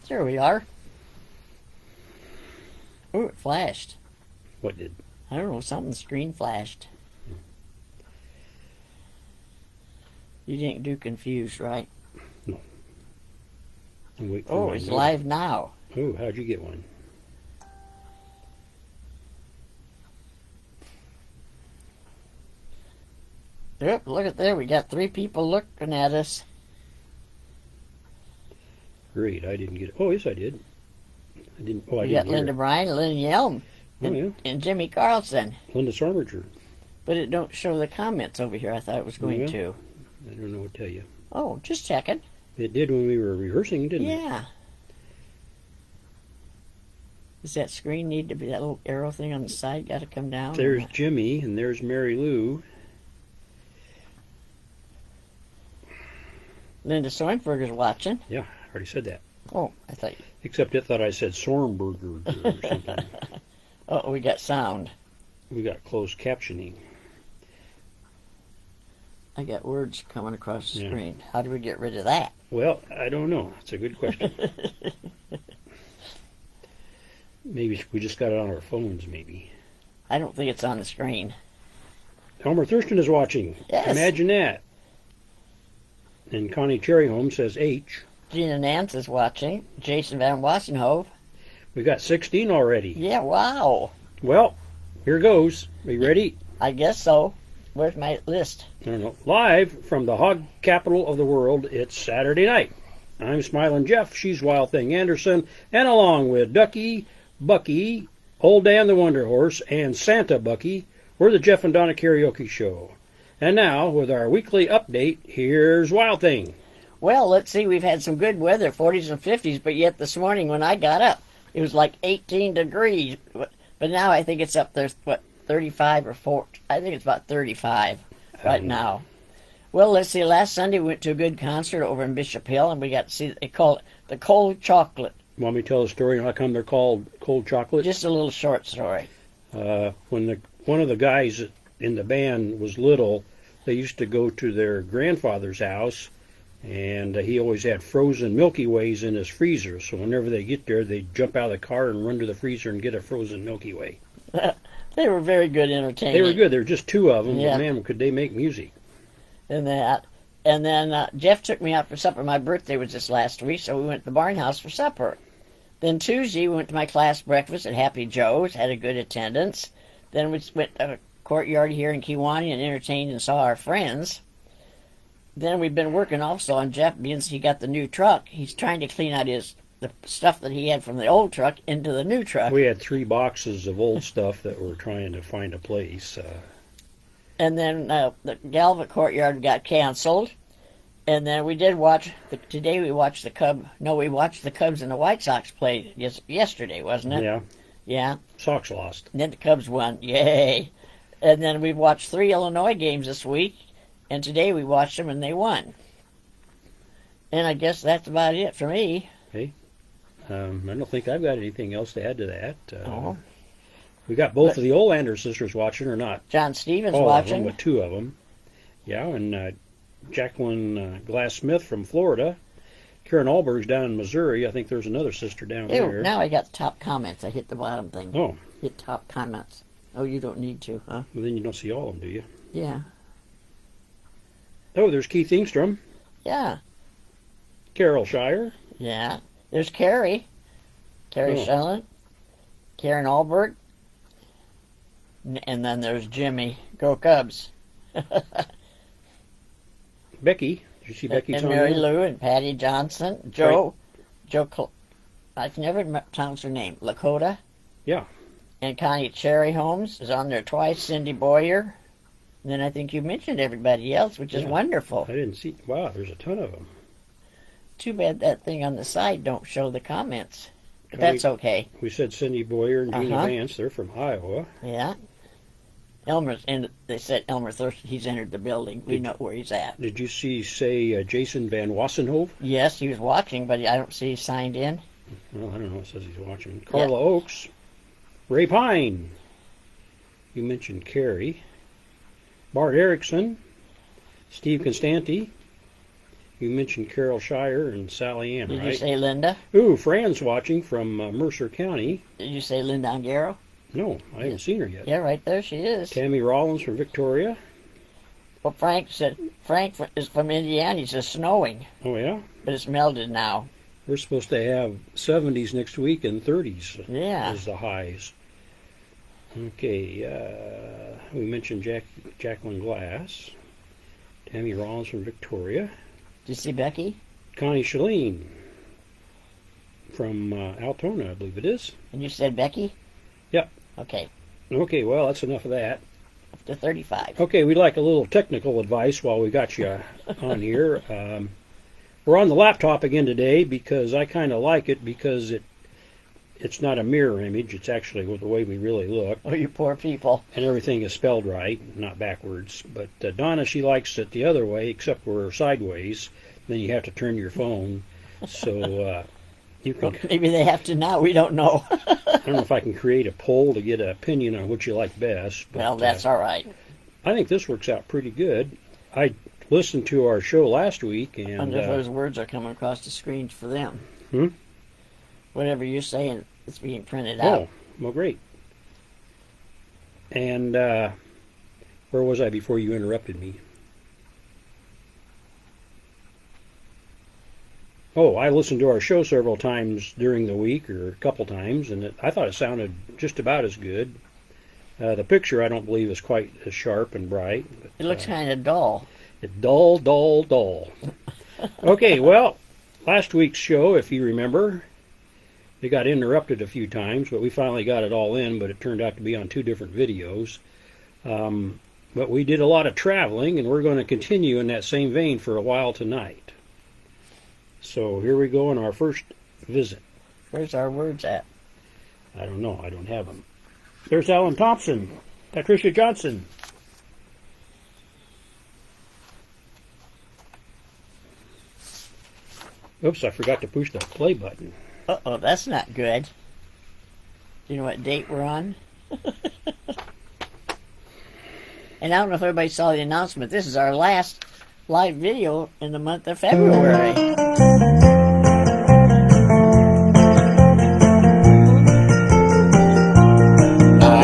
There we are. Oh, it flashed. What did? I don't know, something screen flashed. You didn't do confused, right? No. Oh, it's live now. Oh, how'd you get one? Yep, look at there. We got 3 people looking at us. Great, I didn't get it. Oh, yes, I did. I didn't. Oh, I We didn't got Linda Bryan, Lynn Yelm, and Jimmy Carlson. Linda Sarmager. But it don't show the comments over here. I thought it was going to. I don't know what to tell you. Oh, just checking. It did when we were rehearsing, didn't it? Yeah. Does that screen need to be, that little arrow thing on the side got to come down? There's Jimmy, and there's Mary Lou. Linda Soinberger's watching. Yeah, I already said that. Oh, I thought you... Except it thought I said Sornberger or something. Oh, we got sound. We got closed captioning. I got words coming across the screen. How do we get rid of that? Well, I don't know. That's a good question. Maybe we just got it on our phones, maybe. I don't think it's on the screen. Elmer Thurston is watching. Yes. Imagine that. And Connie Cherryholm says H. Gina Nance is watching. Jason Van Wassenhove. We got 16 already. Yeah, wow. Well, here goes. Are you ready? I guess so. Where's my list? I don't know. Live from the hog capital of the world, it's Saturday night. I'm Smiling Jeff, she's Wild Thing Anderson, and along with Ducky, Bucky, Old Dan the Wonder Horse, and Santa Bucky, we're the Jeff and Donna Karaoke Show. And now, with our weekly update, here's Wild Thing. Well, let's see, we've had some good weather, 40s and 50s, but yet this morning when I got up, it was like 18 degrees. But now I think it's up there, 35 or 40? I think it's about 35 right now. Well, let's see, last Sunday we went to a good concert over in Bishop Hill, and we got to see, they call it the Cold Chocolate. Want me to tell a story on how come they're called Cold Chocolate? Just a little short story. When one of the guys in the band was little, they used to go to their grandfather's house, and he always had frozen Milky Ways in his freezer. So whenever they get there, they jump out of the car and run to the freezer and get a frozen Milky Way. They were very good entertainment. They were good. There were just 2 of them, yeah. But man, could they make music. And then Jeff took me out for supper. My birthday was this last week, so we went to the Barn House for supper. Then Tuesday, we went to my class breakfast at Happy Joe's, had a good attendance. Then we went to a courtyard here in Kewanee and entertained and saw our friends. Then we've been working also on Jeff, being he got the new truck. He's trying to clean out the stuff that he had from the old truck into the new truck. We had 3 boxes of old stuff that we're trying to find a place. And then the Galva Courtyard got canceled. And then we did watch, today we watched the Cubs and the White Sox play yesterday, wasn't it? Yeah. Yeah. Sox lost. And then the Cubs won. Yay. And then we've watched 3 Illinois games this week. And today we watched them and they won. And I guess that's about it for me. Okay. I don't think I've got anything else to add to that. Oh. We got both of the Olander sisters watching, or not? John Stevens All watching. of them, but 2 of them. Yeah, and Jacqueline Glass Smith from Florida. Karen Allberg's down in Missouri. I think there's another sister down there. Now I got the top comments. I hit the bottom thing. Oh. Hit top comments. Oh, you don't need to, huh? Well, then you don't see all of them, do you? Yeah. Oh, there's Keith Ingstrom. Yeah. Carol Shire. Yeah. There's Carrie. Carrie Shellen. Karen Allberg. And then there's Jimmy. Go Cubs. Becky. Did you see Becky's and on Mary there? Lou and Patty Johnson. Joe. I can never pronounce her name. Lakota. Yeah. And Connie Cherry Holmes is on there twice. Cindy Boyer. And then I think you mentioned everybody else, which is wonderful. I didn't see. Wow, there's a ton of them. Too bad that thing on the side don't show the comments. But that's okay. We said Cindy Boyer and Gina Vance. They're from Iowa. Yeah. They said Elmer Thurston, he's entered the building. We know where he's at. Did you say Jason Van Wassenhove? Yes, he was watching, but I don't see he signed in. Well, I don't know. It says he's watching. Carla Oakes. Ray Pine. You mentioned Carrie. Bart Erickson. Steve Constanti. You mentioned Carol Shire and Sally Ann, Did right? you say Linda? Ooh, Fran's watching from Mercer County. Did you say Linda Ongaro? No, I haven't seen her yet. Yeah, right there she is. Tammy Rollins from Victoria. Well, Frank is from Indiana. He says snowing, Oh, yeah? but it's melted now. We're supposed to have 70s next week and 30s Yeah. as the highs. Okay, we mentioned Jacqueline Glass. Tammy Rollins from Victoria. Did you see Becky? Connie Shalene from Altona, I believe it is. And you said Becky? Yep. Okay, Okay, well, that's enough of that. up to 35. Okay, we'd like a little technical advice while we got you on here. We're on the laptop again today because I kind of like it because it's not a mirror image. It's actually the way we really look. Oh, you poor people. And everything is spelled right, not backwards. But Donna, she likes it the other way, except we're sideways. Then you have to turn your phone. So you can. Well, maybe they have to now. We don't know. I don't know if I can create a poll to get an opinion on what you like best. But, Well, that's all right. I think this works out pretty good. I listened to our show last week, I and wonder if those words are coming across the screen for them. Hmm? Whatever you're saying, it's being printed oh, out. well, great. And where was I before you interrupted me? Oh, I listened to our show several times during the week, or a couple times, and I thought it sounded just about as good. The picture, I don't believe, is quite as sharp and bright. But, It looks kind of dull. it's dull, dull, dull. Okay, well, last week's show, if you remember, it got interrupted a few times, but we finally got it all in, but it turned out to be on two different videos. But we did a lot of traveling, and we're going to continue in that same vein for a while tonight. So here we go on our first visit. Where's our words at? I don't know. I don't have them. There's Alan Thompson, Patricia Johnson. Oops, I forgot to push the play button. Uh-oh, that's not good. Do you know what date we're on? And I don't know if everybody saw the announcement. This is our last live video in the month of February.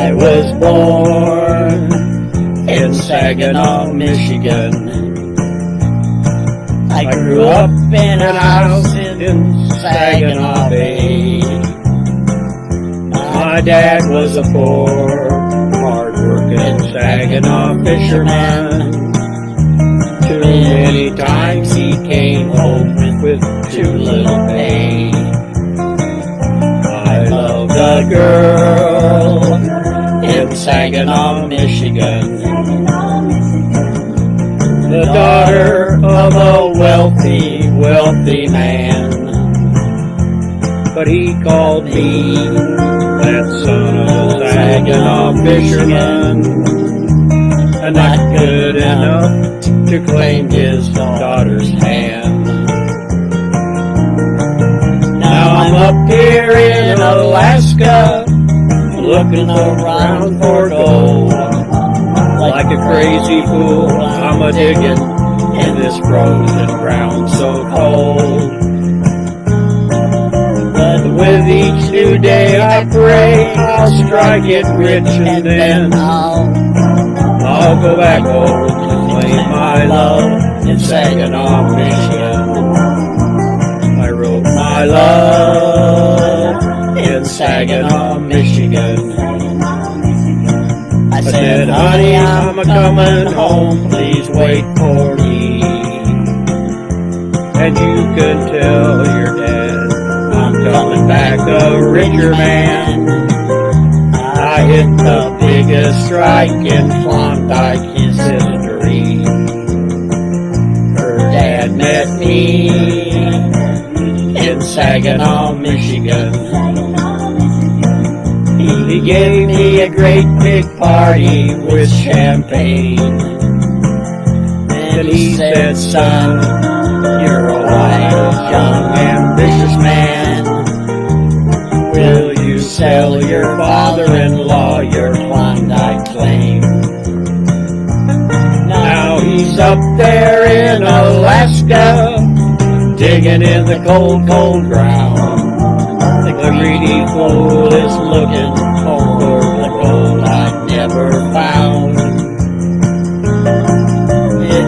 I was born in Saginaw, Michigan. I grew up in a house in Saginaw Bay. My dad was a poor, hard-working Saginaw fisherman. Too many times he came home with too little pay. I loved a girl in Saginaw, Michigan, the daughter of a wealthy, wealthy man. But he called me that son of a Saginaw fisherman, and not good enough to claim his daughter's hand. Now I'm up here in Alaska, looking around for gold. Like a crazy fool, I'm a digging in this frozen ground so cold. But with each new day I pray I'll strike it rich, and then I'll go back home and claim my love in Saginaw, Michigan. I wrote my love in Saginaw, Michigan. I said, honey, I'm a-coming home, please wait for me. And you can tell your dad I'm coming back a richer man. I hit the biggest strike in Klondike history. Her dad met me in Saginaw, Michigan. He gave me a great big party with champagne. And he said, son, you're a wise, young, ambitious man. Will you sell your father-in-law your Klondike claim? Now he's up there in Alaska, digging in the cold, cold ground. The greedy fool is looking for the gold I never found.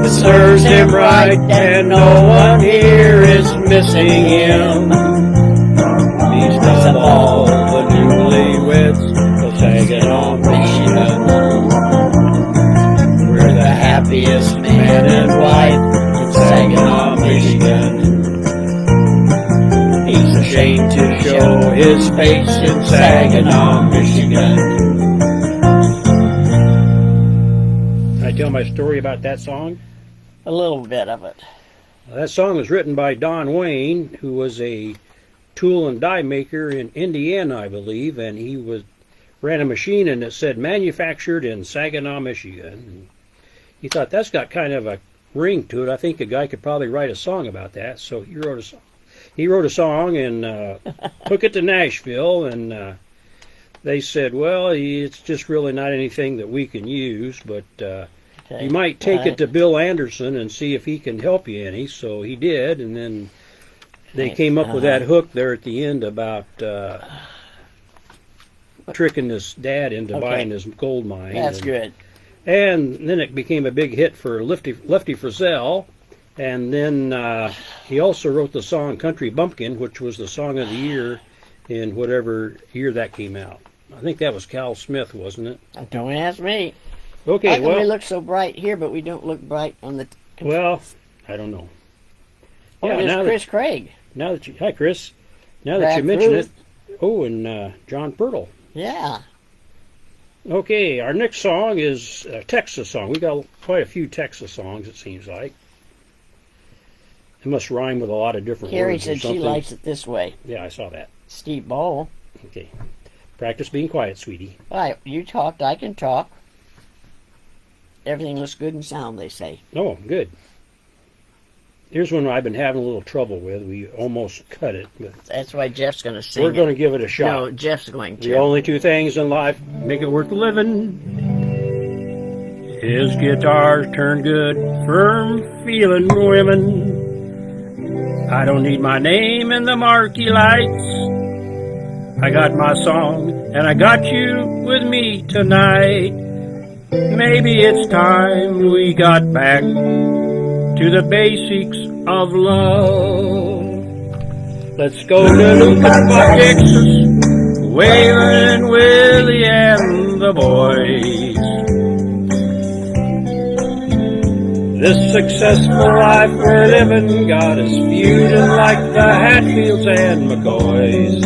It serves him right, and no one here is missing him. Least of all the newlyweds of Saginaw, Michigan. We're the happiest man and wife in Saginaw, Michigan. He's ashamed to show his face in Saginaw, Michigan. Can I tell my story about that song? A little bit of it. That song was written by Don Wayne, who was a tool and die maker in Indiana, I believe, and he ran a machine and it said manufactured in Saginaw, Michigan. And he thought that's got kind of a ring to it. I think a guy could probably write a song about that. So he wrote a song. He wrote a song and took it to Nashville, and they said, well, it's just really not anything that we can use, but you might take it to Bill Anderson and see if he can help you any. So he did, and then they came up with that hook there at the end about tricking his dad into buying his gold mine. That's good. And then it became a big hit for Lefty Frizzell. And then he also wrote the song Country Bumpkin, which was the song of the year in whatever year that came out. I think that was Cal Smith, wasn't it? Don't ask me. Okay, How come well, we look so bright here, but we don't look bright on the... well, I don't know. Oh, Yeah, there's Chris Craig. Hi, Chris. Now that you Brad mention Fruit. it, oh, and John Pirtle. Yeah. Okay, our next song is a Texas song. We got quite a few Texas songs, it seems like. It must rhyme with a lot of different Carrie words or said she something. likes it this way. Yeah, I saw that. Steve Ball. Okay. Practice being quiet, sweetie. All right, you talked, I can talk. Everything looks good and sound, they say. Oh, good. Here's one I've been having a little trouble with. We almost cut it, but That's why Jeff's going to sing we're going to give it a shot. No, Jeff's going to. The only two things in life make it worth living. His guitar turned good, firm feeling women. I don't need my name in the marquee lights. I got my song and I got you with me tonight. Maybe it's time we got back to the basics of love. Let's go to Luckenbach Texas, Waylon and Willie and the boys. This successful life we're living got us feuding like the Hatfields and McCoys.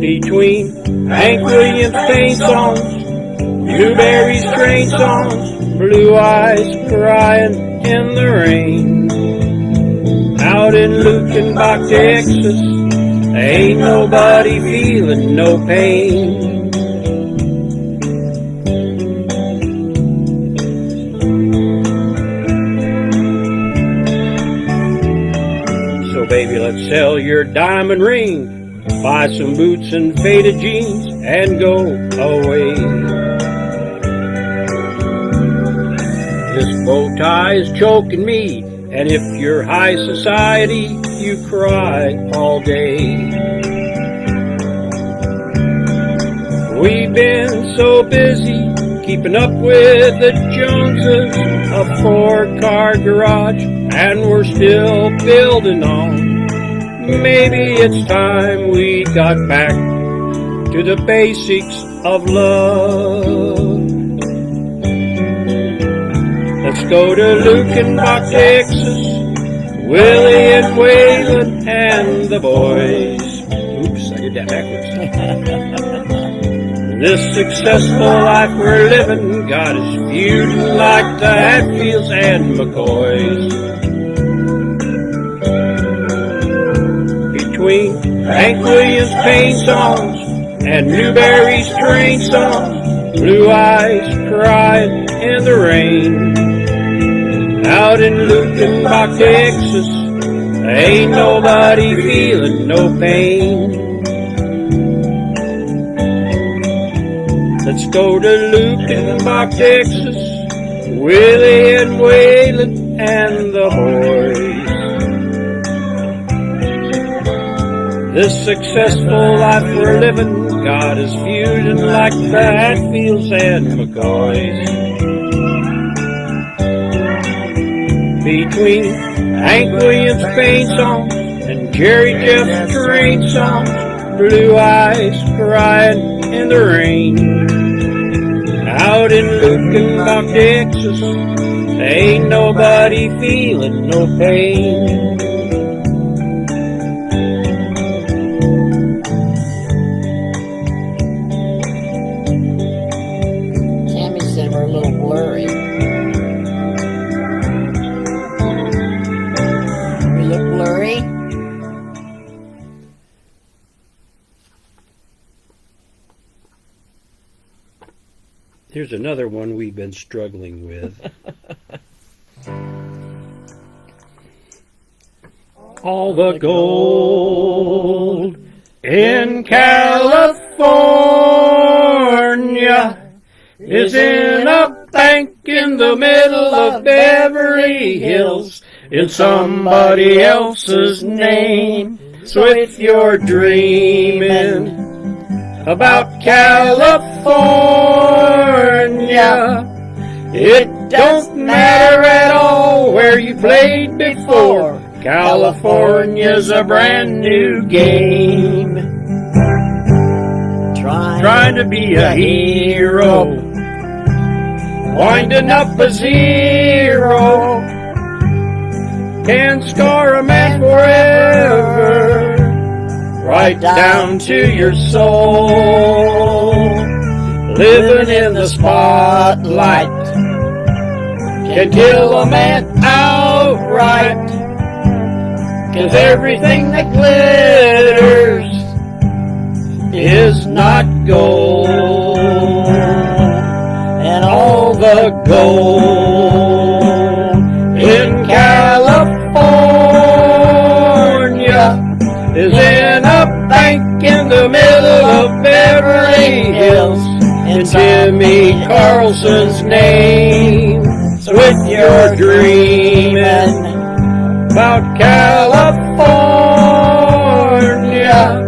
Between Hank Williams' pain songs, Blueberry's train songs, Blue Eyes crying in the rain. Out in Luckenbach, Texas, ain't nobody feeling no pain. So baby, let's sell your diamond ring, buy some boots and faded jeans, and go away. This bow tie is choking me, and if you're high society, you cry all day. We've been so busy keeping up with the Joneses, a 4-car garage, and we're still building on. Maybe it's time we got back to the basics of love. Let's go to Luckenbach, Texas, Willie and Waylon and the boys. Oops, I did that backwards. This successful life we're living got us feuding like the Hatfields and McCoys. Between Hank Williams' pain songs and Newberry's train songs, Blue Eyes crying in the rain. Out in Luckenbach, Texas, ain't nobody feeling no pain. Let's go to Luckenbach, Texas, Willie and Waylon and the boys. This successful life we're living, God is fusion like the Hatfields and McCoys. Between Hank Williams' pain song and Jerry Jeff's train song, blue eyes crying in the rain. Out in Luckenbach, Texas, there ain't nobody feeling no pain. Tammy said we're a little blurry. We look blurry? Here's another one we've been struggling with. All the gold in California is in a bank in the middle of Beverly Hills in somebody else's name. So if you're dreaming about California, it don't matter at all where you played before. California's a brand new game. Trying to be a hero, winding up a zero, can scar a man forever, right down to your soul. Living in the spotlight can kill a man outright, 'cause everything that glitters is not gold, and all the gold in California is in a bank in the middle of Beverly Hills in Jimmy Carlson's name. So if you're dreaming about California,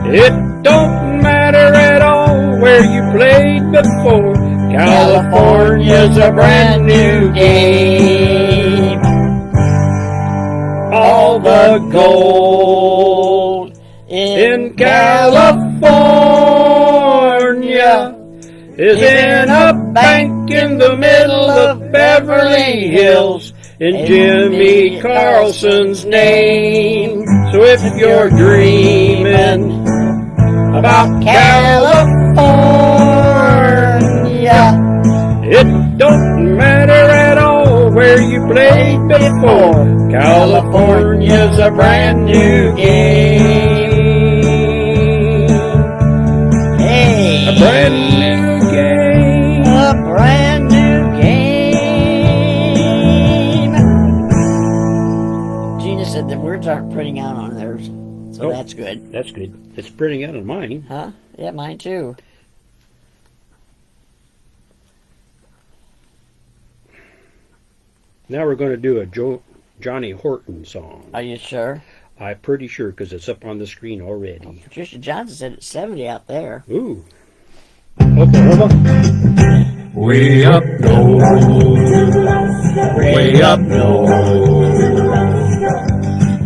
it don't matter at all where you played before. California's a brand new game. All the gold in California is in a bank in the middle of Beverly Hills in Jimmy Carlson's name. So if you're dreaming about California, it don't matter at all where you played before. California's a brand new game. Hey! A brand new game. A brand new game. Gina said the words aren't printing out on theirs, so that's good. That's good. It's printing out on mine. Huh? Yeah, mine too. Now we're going to do a Johnny Horton song. Are you sure? I'm pretty sure because it's up on the screen already. Patricia Johnson said it's 70 out there. Ooh. Oklahoma. Way up north, way up north,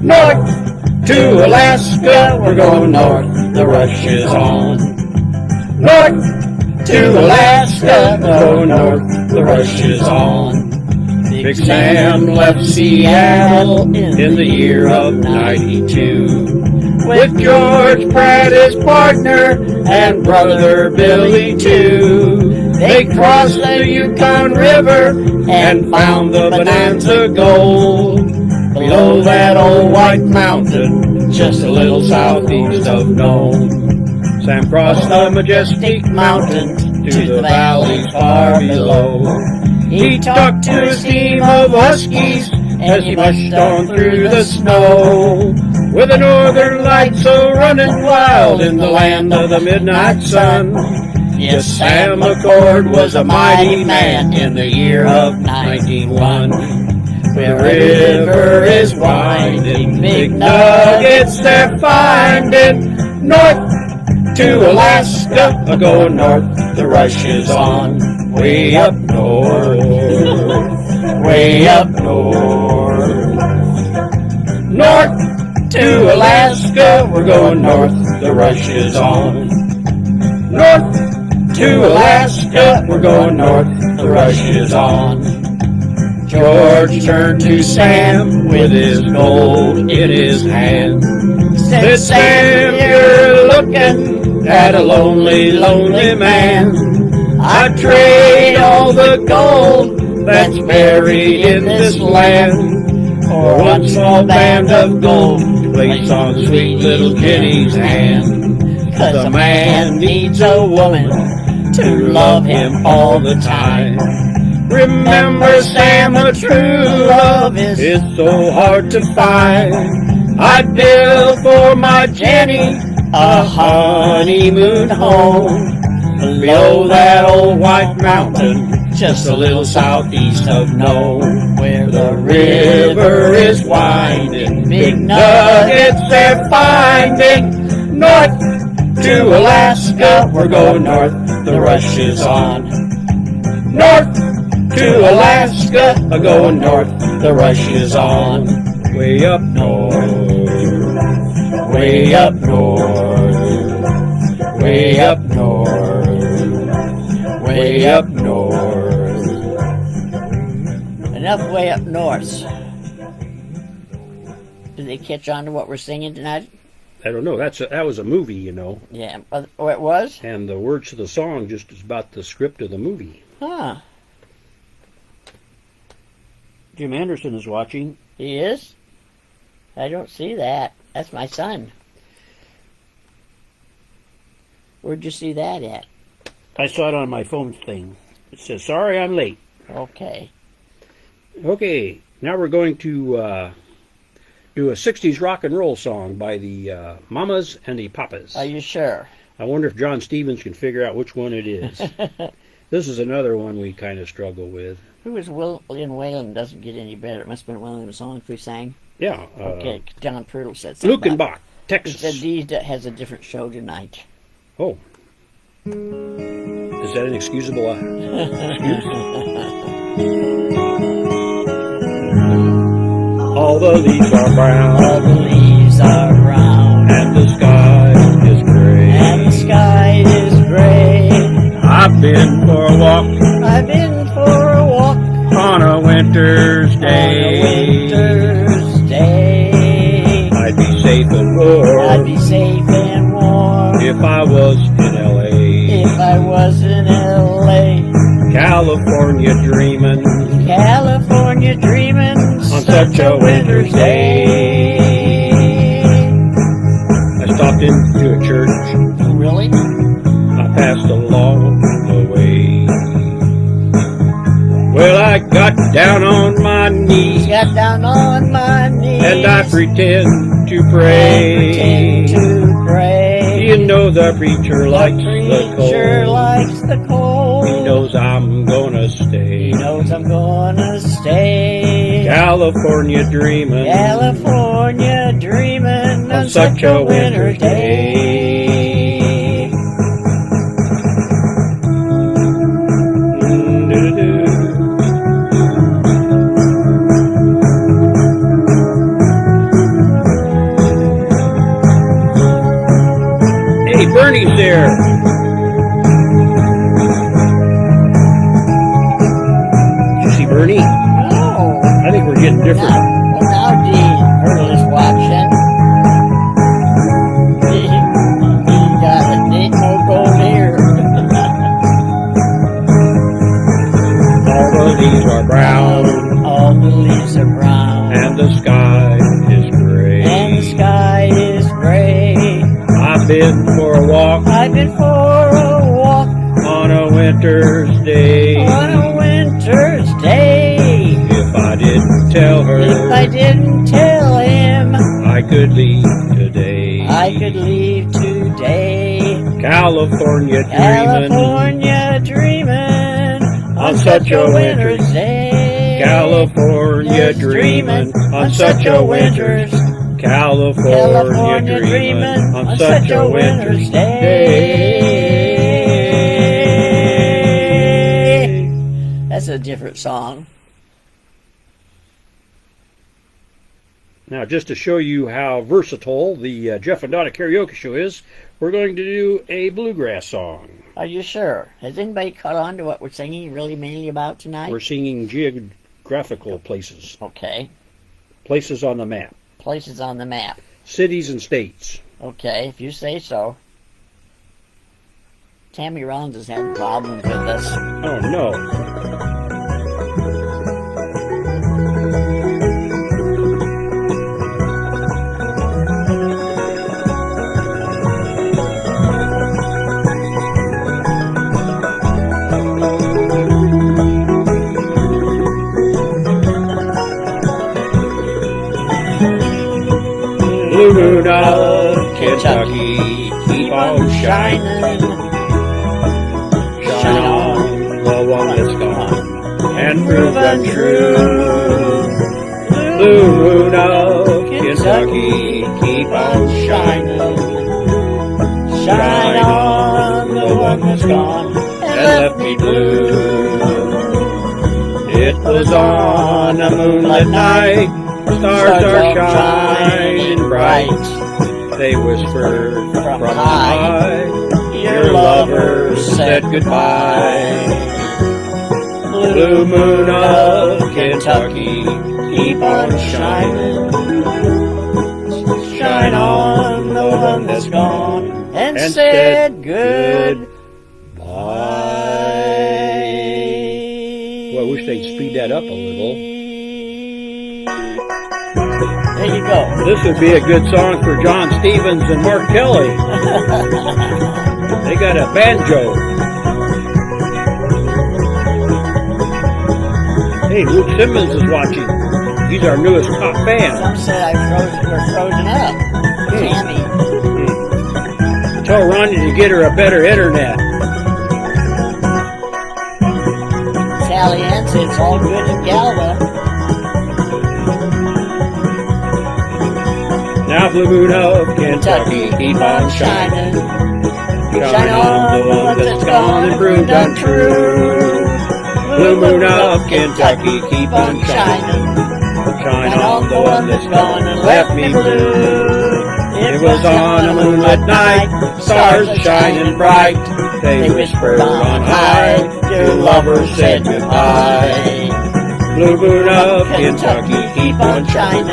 North to Alaska, we're going north. The rush is on. North to Alaska, go north. The rush is on. Big Sam left Seattle in the year of '92 with George Pratt his partner and brother Billy too. They crossed the Yukon River and found the Bonanza Gold below that old white mountain just a little southeast of Nome. Sam crossed the majestic mountain to the valley far below. He talked to his team of huskies as he mushed on through the snow, with the northern lights so running wild in the land of the midnight sun. Yes, Sam McCord was a mighty man in the year of '91. The river is winding, big nuggets they're finding. North to Alaska, going north, the rush is on. Way up north, way up north. North to Alaska, we're going north, the rush is on. North to Alaska, we're going north, the rush is on. George turned to Sam with his gold in his hand. Said, Sam, you're looking at a lonely, lonely man. I'd trade all the gold that's buried in this land for one small band of gold to place on sweet little Jenny's hand. 'Cause a man needs a woman to love him all the time. Remember, Sam, a true love is so hard to find. I'd build for my Jenny a honeymoon home below that old white mountain, just a little southeast of Nome, where the river is winding, big nuggets they're finding. North to Alaska, we're going north, the rush is on. North to Alaska, going north, the rush is on. Way up north, way up north, way up north, way up north. Enough way up north. Did they catch on to what we're singing tonight? I don't know. That was a movie, you know. Yeah. Oh, it was? And the words to the song just is about the script of the movie. Huh. Jim Anderson is watching. He is? I don't see that. That's my son. Where'd you see that at? I saw it on my phone thing. It says, sorry I'm late. Okay. Okay, now we're going to do a 60s rock and roll song by the Mamas and the Papas. Are you sure? I wonder if John Stevens can figure out which one it is. This is another one we kind of struggle with. Who is William Whalen doesn't get any better. It must have been one of them songs we sang. Yeah. Okay, John Purtle said something. Luckenbach, Texas. He said he has a different show tonight. Oh. Is that an excusable excuse? All the leaves are brown. All the leaves are brown. And the sky is gray. And the sky is gray. I've been for a walk. I've been for a walk. On a winter's day. On a winter's day. I'd be safe and warm. I'd be safe and warm. If I was in L.A. If I was in L.A. California dreamin'. California dreamin'. On such a winter's day. I stopped into a church. Really? I passed along the way. Well, I got down on my knees. Got down on my knees. And I pretend to pray. And pretend to pray. You know the preacher likes the cold. Preacher likes the cold. He knows I'm gonna stay. He knows I'm gonna stay. California dreamin'. California dreamin' on such a winter's day. Hey, Bernie's there. Did you see Bernie? No. I think we're getting different. Now Dean Hurdle is watching. He got a neat no gold here. All the leaves are brown. All the leaves are brown. And the sky is gray. And the sky is gray. I've been for a walk. I've been for a walk. On a winter's day. On a winter's day. If I didn't tell her. If I didn't tell him. I could leave today. I could leave today. California dreamin'. California dreamin' on such a winter's day. California dreamin' on such a winter's California dreamin' on such a winter's day. That's a different song. Now, just to show you how versatile the Jeff and Donna Karaoke Show is, we're going to do a bluegrass song. Are you sure? Has anybody caught on to what we're singing really mainly about tonight? We're singing geographical places. Okay. Places on the map. Places on the map. Cities and states. Okay, if you say so. Tammy Rollins is having problems with us. Oh, no. Blue moon of Kentucky, keep on shining. Shine on the one that's gone and proven true. Blue moon of Kentucky, keep on shining. Shine on the one that's gone and left me blue. It was on a moonlit night. Stars are shining bright. They whispered from high. Your lovers said goodbye. Blue moon of Kentucky, keep on shining. Shine on the one that's gone And said goodbye. Well, I wish they'd speed that up a little. There you go. This would be a good song for John Stevens and Mark Kelly. They got a banjo. Hey, Luke Simmons is watching. He's our newest top fan. Some said we're frozen up. Tammy. Tell Ronnie to get her a better internet. Sally Ann said it's all good in Galva. Now, blue moon of Kentucky, keep on shining. Shine on the one that's gone and proved untrue. Blue moon of Kentucky, keep on shining. Shine on the one that's gone and left me blue. It was on a moonlit night, stars are shining bright. They whispered on high, your lovers said goodbye. Blue moon of Kentucky, keep on shining.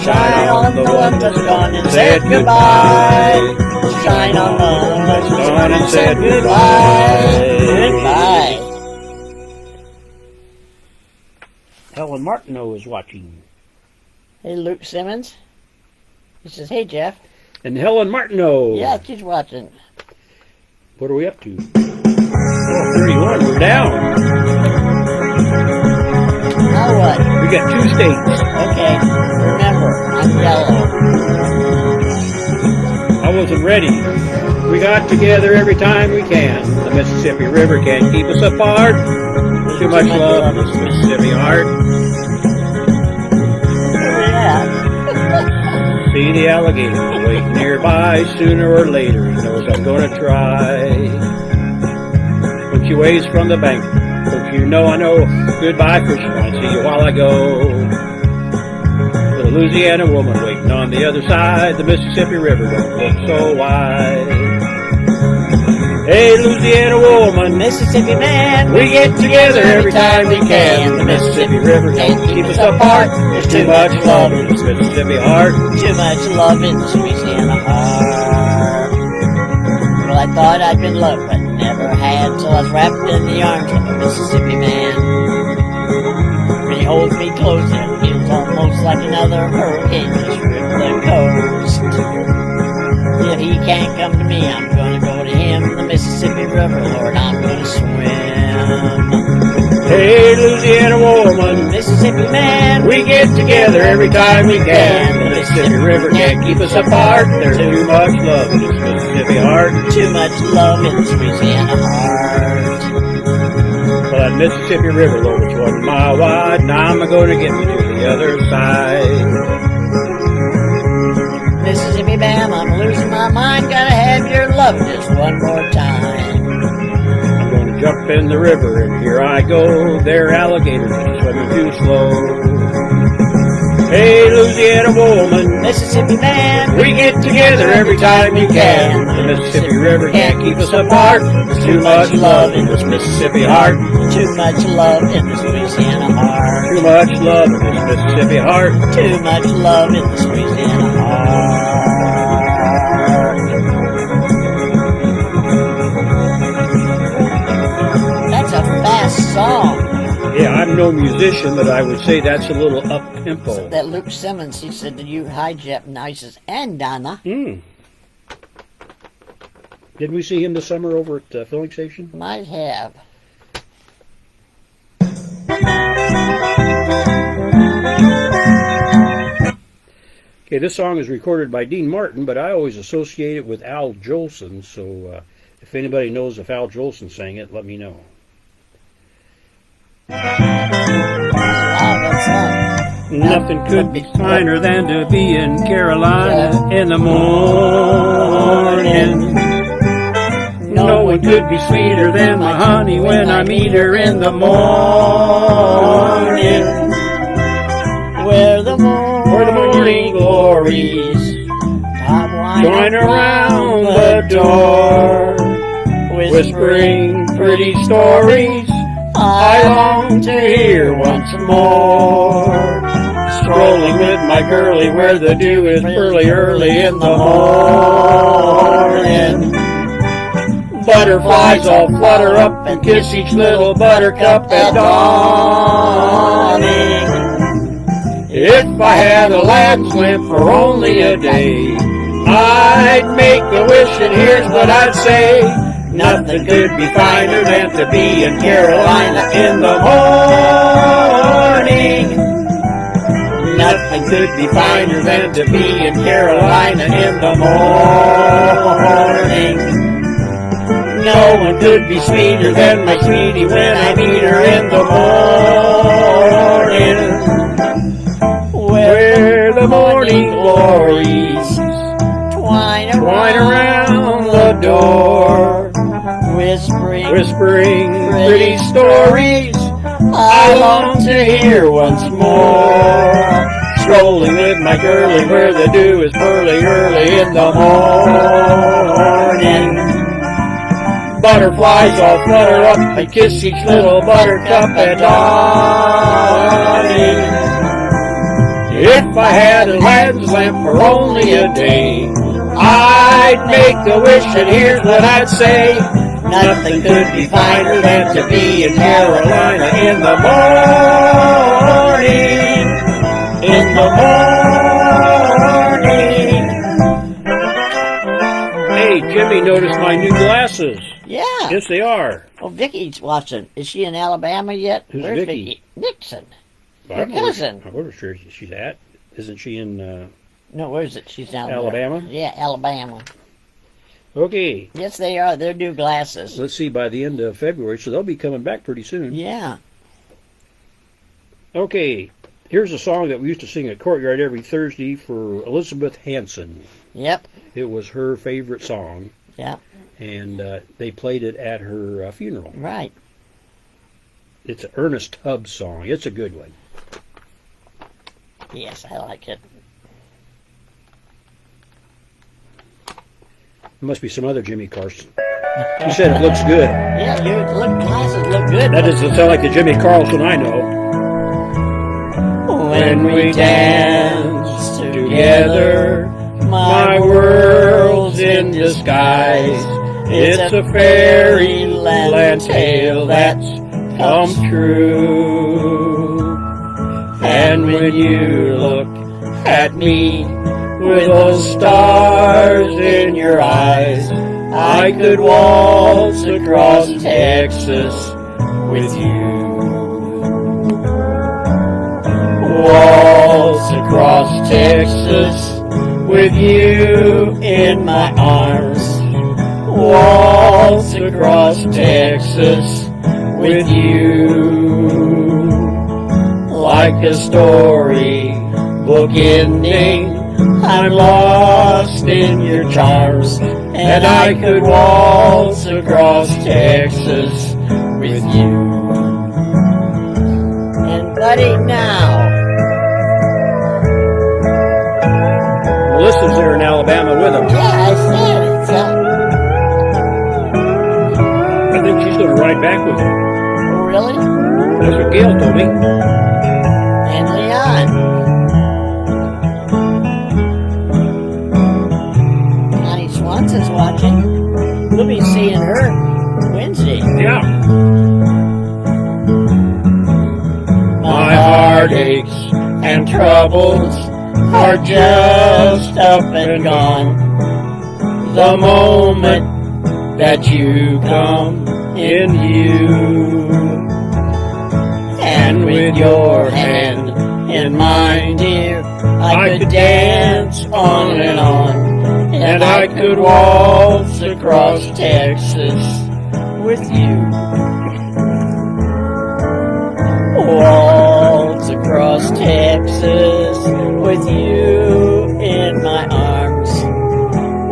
Shine on the one that's gone and said goodbye. Shine on the one that's gone and said goodbye. Goodbye. Helen Martineau is watching. Hey, Luke Simmons. He says, hey, Jeff. And Helen Martineau. Yeah, she's watching. What are we up to? Oh, 31. We're down. Now what? We got 2 states. Okay, remember, I'm yellow. I wasn't ready. We got together every time we can. The Mississippi River can't keep us apart. Too much love in this Mississippi heart. Where you at? See the alligator waiting nearby. Sooner or later, he knows I'm gonna try. When she waves from the bank, don't you know I know? Goodbye, Christian. I see you while I go. The Louisiana woman waiting on the other side. The Mississippi River don't look so wide. Hey, Louisiana woman, Mississippi man, we get together every time we can. The Mississippi River can't keep us apart. There's too much love in this Mississippi heart. Too much love in this Louisiana heart. Well, I thought I'd been loved, but never had, till I was wrapped in the arms of a Mississippi man. When he holds me close, it feels almost like another hurricane just ripped the coast. If he can't come to me, I'm gonna go to him. The Mississippi River, Lord, I'm gonna swim. Hey, Louisiana woman, Mississippi man, we get together every time we can. The Mississippi River can't keep us apart. There's too much love in this Mississippi heart. Too much love in this Louisiana heart. Well, that Mississippi River, Lord, it's 1 mile wide, and I'm gonna get me to the other side. Mississippi Bam, I'm losing my mind. Gotta have your love just one more time. I'm gonna jump in the river, and here I go. There are alligators swimming too slow. Hey, Louisianna Woman, Mississippi Bam, we get together every time you can. The Mississippi River can't keep us apart. There's too much love in this Mississippi heart. too much love in this Louisiana heart. Too much love in this Mississippi heart. Too much love in this Louisiana heart. That's a fast song. Yeah, I'm no musician, but I would say that's a little up-tempo. That Luke Simmons, he said to you, hi, Jeff, and he says, and Donna. Didn't we see him this summer over at the filling station? Might have. Okay, this song is recorded by Dean Martin, but I always associate it with Al Jolson, so if anybody knows if Al Jolson sang it, let me know. Nothing could be finer than to be in Carolina in the morning. No one could be sweeter than my honey when I meet her in the morning. Where the morning glories join around the door, whispering pretty stories I long to hear once more. Strolling with my girlie where the dew is pearly early in the morning. Butterflies all flutter up and kiss each little buttercup at dawning. If I had a lad's lamp for only a day, I'd make a wish and here's what I'd say. Nothing could be finer than to be in Carolina in the morning. Nothing could be finer than to be in Carolina in the morning. No one could be sweeter than my sweetie when I meet her in the morning. Where the morning glories twine around the door, whispering pretty stories I long to hear once more. Strolling with my girlie where the dew is pearly early in the morning. Butterflies all flutter up and kiss each little buttercup at dawning. If I had a lad's lamp for only a day, I'd make a wish and here's what I'd say. Nothing could be finer than to be in Carolina in the morning. In the morning. Hey, Jimmy noticed my new glasses. Yeah. Yes, they are. Oh, Vicky's watching. Is she in Alabama yet? Who's Where's Vicky? Nixon. Your cousin. I wonder where she's at. Isn't she in No, where is it? She's down there. Alabama? Yeah, Alabama. Okay. Yes, they are. They're new glasses. Let's see, by the end of February, so they'll be coming back pretty soon. Yeah. Okay. Here's a song that we used to sing at Courtyard every Thursday for Elizabeth Hanson. Yep. It was her favorite song. Yep. And they played it at her funeral. Right. It's an Ernest Tubb song. It's a good one. Yes, I like it. There must be some other Jimmy Carson. You said it looks good. Yeah, your glasses look good. That doesn't sound like the Jimmy Carlson I know. When we dance together, my world's in disguise. It's a fairyland tale that's come true. And when you look at me with those stars in your eyes, I could waltz across Texas with you. Waltz across Texas with you in my arms. Waltz across Texas with you. Like a story book ending, I'm lost in your charms, and I could waltz across Texas with you. And buddy, now. Melissa's there in Alabama with him. Yeah, I said it. I think she's going to ride back with him. Oh, really? That's what Gail told me. And Leon. Connie Swanson's watching. We'll be seeing her Wednesday. Yeah. My heartaches and troubles are just up and gone. The moment that you come in view, and with your hand in mine, dear, I could dance on, and I could waltz across Texas with you. Waltz across Texas with you in my arms.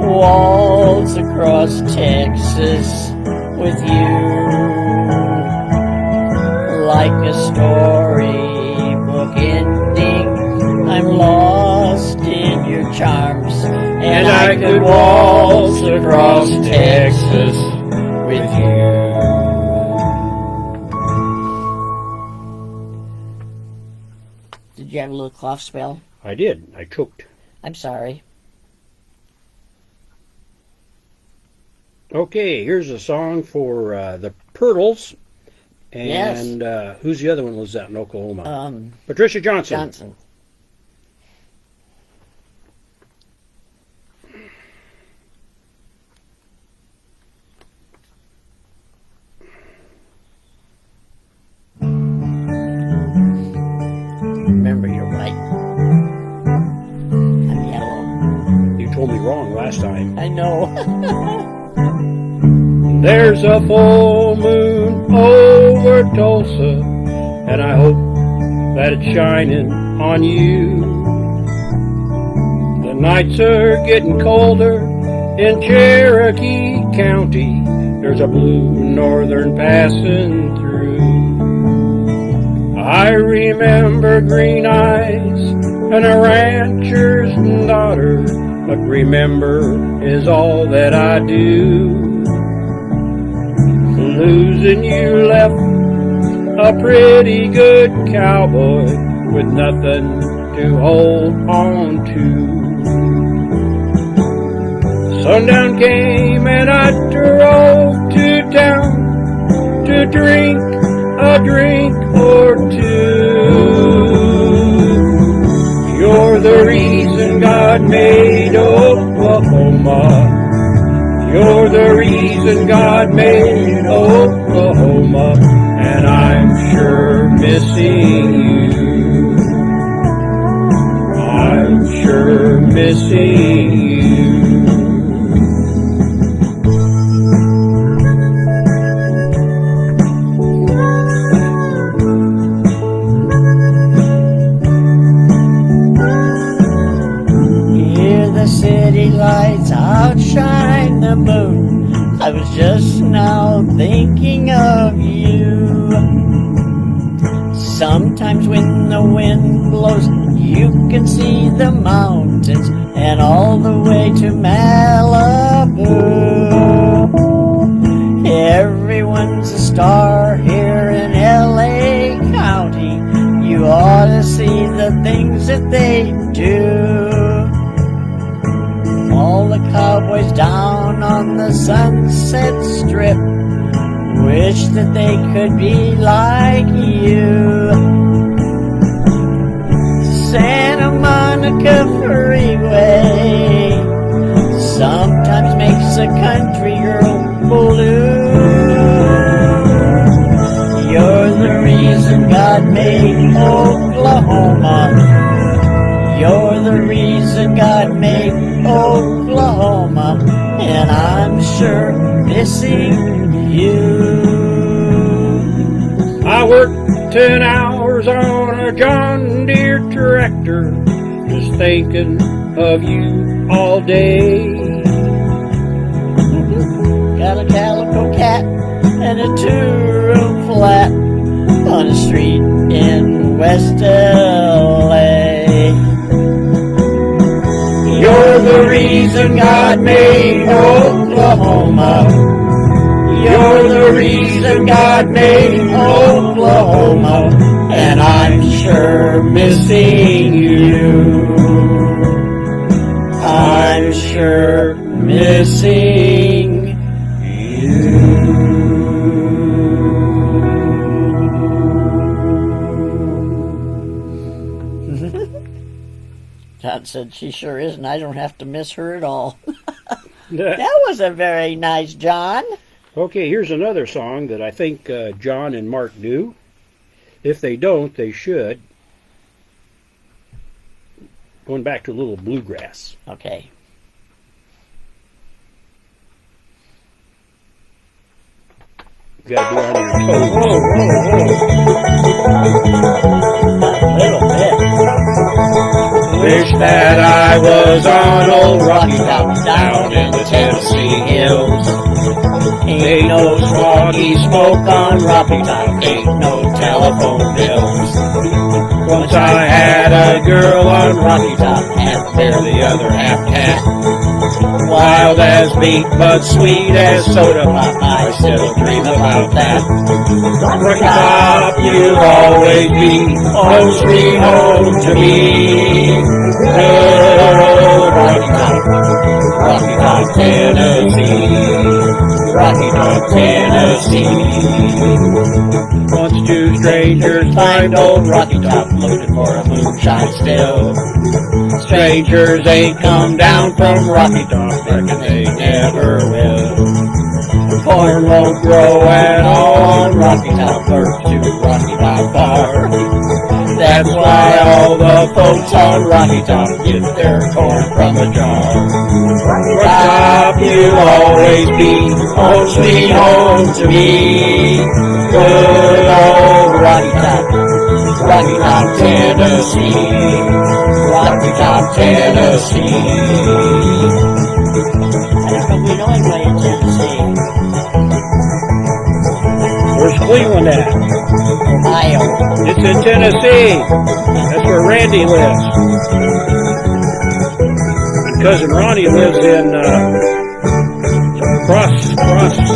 Waltz across Texas with you. Like a storybook ending, I'm lost in your charms, and I could waltz across Texas with you. Did you have a little cough spell? I did. I choked. I'm sorry. Okay, here's a song for the Pirtles. And Yes. Who's the other one who lives out in Oklahoma? Patricia Johnson. Johnson. Remember, you're white. I'm yellow. You told me wrong last time. I know. There's a full moon over Tulsa, and I hope that it's shining on you. The nights are getting colder in Cherokee County. There's a blue northern passing through. I remember green eyes and a rancher's daughter, but remember is all that I do. Losing you left a pretty good cowboy with nothing to hold on to. Sundown came and I drove to town to drink a drink or two. You're the reason God made Oklahoma. You're the reason God made Oklahoma, and I'm sure missing you. I'm sure missing you. Hear the city lights outshine the moon. I was just now thinking of you. Sometimes when the wind blows, you can see the mountains and all the way to Malibu. Everyone's a star here in LA County. You ought to see the things that they do. All the cowboys down on the Sunset Strip wish that they could be like you. Santa Monica Freeway sometimes makes a country girl blue. You're the reason God made Oklahoma. You're the reason God made Oklahoma, and I'm sure missing you. worked 10 hours on a John Deere tractor, just thinking of you all day. Got a calico cat and a 2-room flat on a street in West L.A. You're the reason God made Oklahoma. You're the reason God made Oklahoma. And I'm sure missing you. I'm sure missing you. Todd said she sure is, and I don't have to miss her at all. That was a very nice John. Okay, here's another song that I think John and Mark do. If they don't, they should. Going back to a little bluegrass. Okay. You gotta be on your toes. A little bit. Wish that I was on old Rocky Top down in the Tennessee hills. Ain't no smoggy smoke on Rocky Top, ain't no telephone bills. Once I had a girl on Rocky Top, half bear, the other half cat. Wild as meat, but sweet as soda pop, I still dream about that. Rocky Top, you'll always be home sweet home to me. Good old Rocky Top, Rocky Top, Tennessee. Rocky Top, Tennessee. Once two strangers climbed old Rocky Top, looking for a moonshine still. Strangers ain't come down from Rocky Top, reckon they never will. Corn won't grow at all on Rocky Top, birds to Rocky Top far. That's why all the folks on Rocky Top get their corn from a jar. Rocky Top, you'll always be home sweet home to me. Good old Rocky Top, Rocky Top, Tennessee. Rocky Top, Tennessee. I don't know if we know anybody in Tennessee. Where's Cleveland at? Ohio. It's in Tennessee. That's where Randy lives. And cousin Ronnie lives in Cross something.